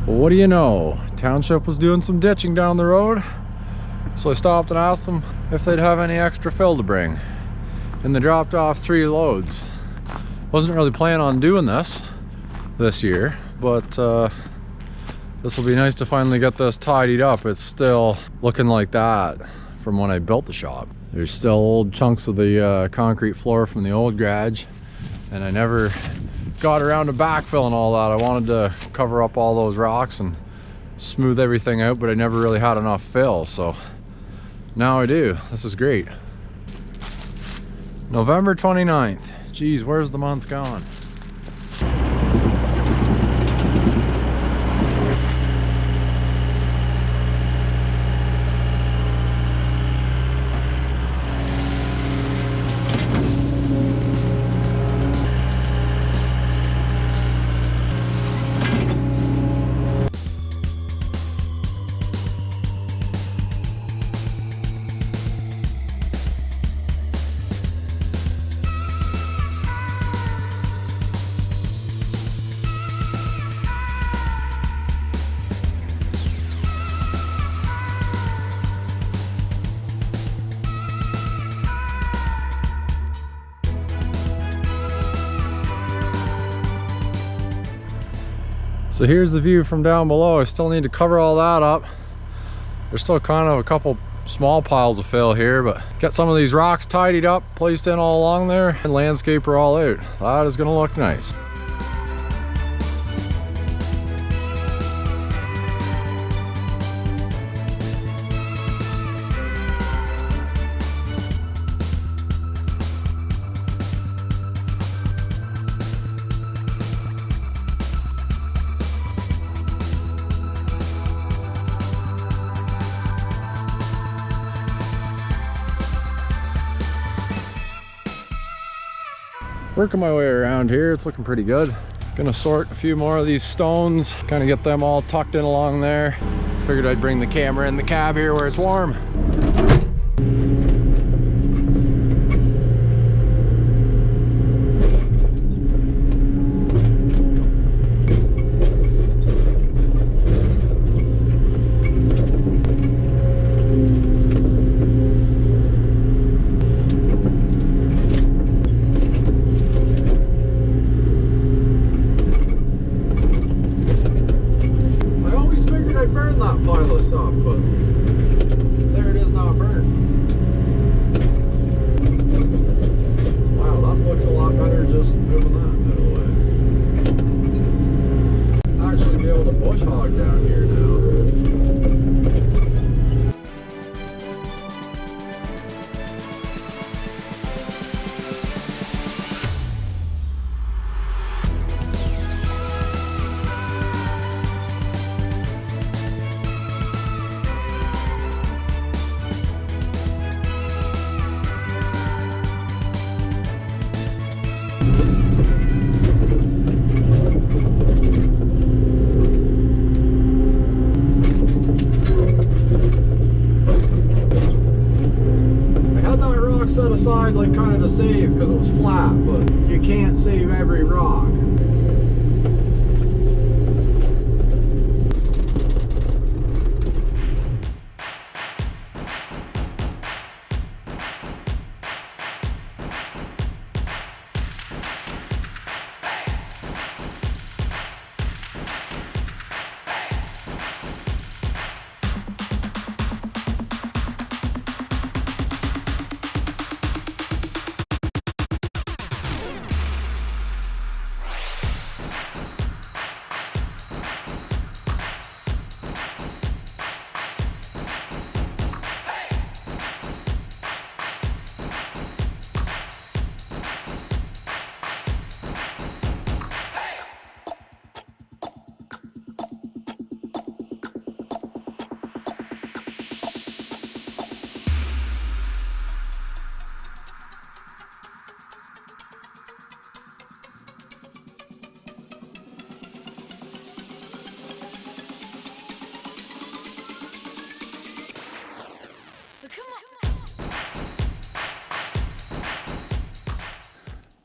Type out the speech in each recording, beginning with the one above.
Well, what do you know? Township was doing some ditching down the road, so I stopped and asked them if they'd have any extra fill to bring, and they dropped off 3 loads. Wasn't really planning on doing this year, but this will be nice to finally get this tidied up. It's still looking like that from when I built the shop. There's still old chunks of the concrete floor from the old garage, and I never got around to backfilling all that. I wanted to cover up all those rocks and smooth everything out, but I never really had enough fill, so now I do. This is great. November 29th. Geez, where's the month gone? So here's the view from down below. I still need to cover all that up. There's still kind of a couple small piles of fill here, but get some of these rocks tidied up, placed in all along there, and landscape her all out. That is gonna look nice. Working my way around here, it's looking pretty good. Gonna sort a few more of these stones, kind of get them all tucked in along there. Figured I'd bring the camera in the cab here where it's warm. Pile of stuff, but there it is, not burnt. Wow, that looks a lot better just moving that out of the way. Actually be able to bush hog down here now. Set aside like kind of to save because it was flat, but you can't save every rock.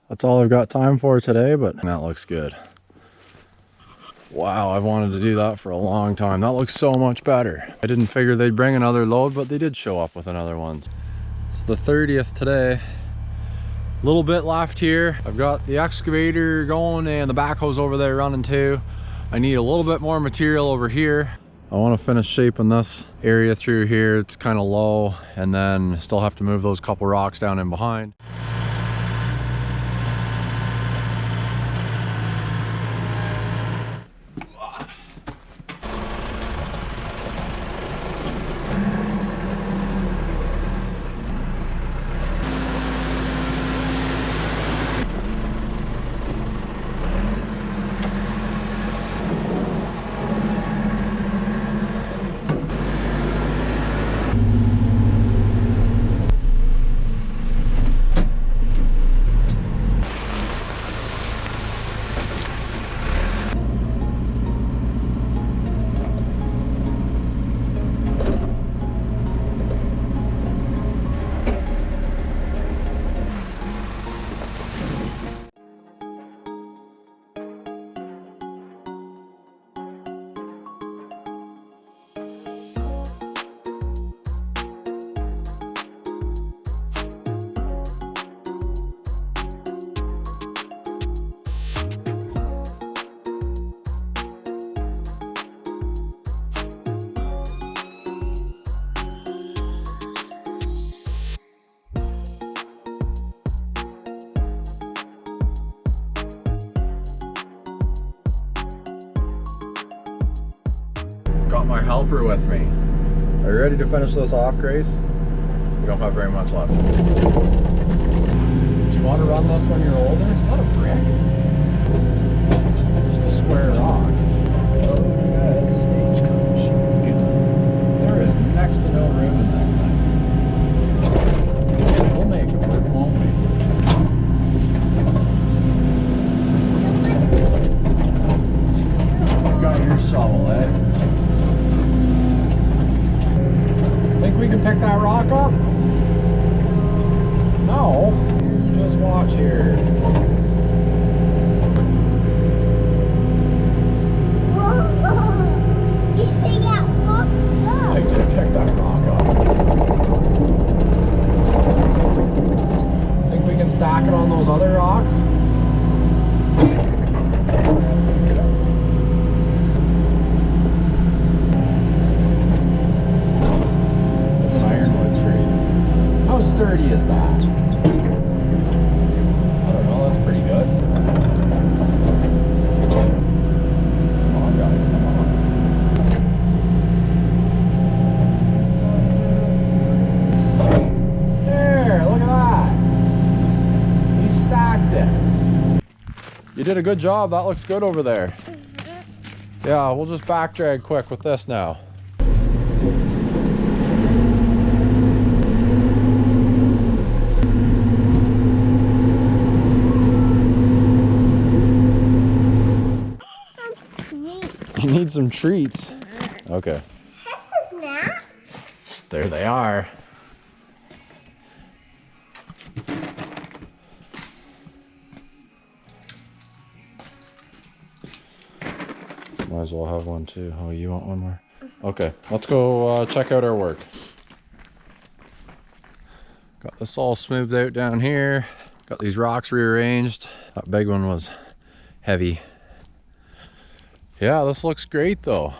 That's all I've got time for today, but that looks good. Wow, I've wanted to do that for a long time. That looks so much better. I didn't figure they'd bring another load, but they did show up with another one. It's the 30th today. A little bit left here. I've got the excavator going and the backhoe's over there running too. I need a little bit more material over here. I want to finish shaping this area through here. It's kind of low, and then still have to move those couple rocks down in behind. Got my helper with me. Are you ready to finish this off, Grace? We don't have very much left. Do you want to run this when you're older? Is that a brick? Just a square rock. Oh, yeah, it's a stagecoach. There is next to no room in this thing. We'll make it work, won't we? You've got your shovel, eh? Think we can pick that rock up? No. Just watch here. I did pick that rock up. Think we can stack it on those other rocks? How sturdy is that? I don't know, that's pretty good. Come on, guys, come on. There, look at that. He stacked it. You did a good job. That looks good over there. Yeah, we'll just back drag quick with this now. You need some treats. Okay. There they are. Might as well have one too. Oh, you want one more? Okay, let's go check out our work. Got this all smoothed out down here. Got these rocks rearranged. That big one was heavy. Yeah, this looks great though.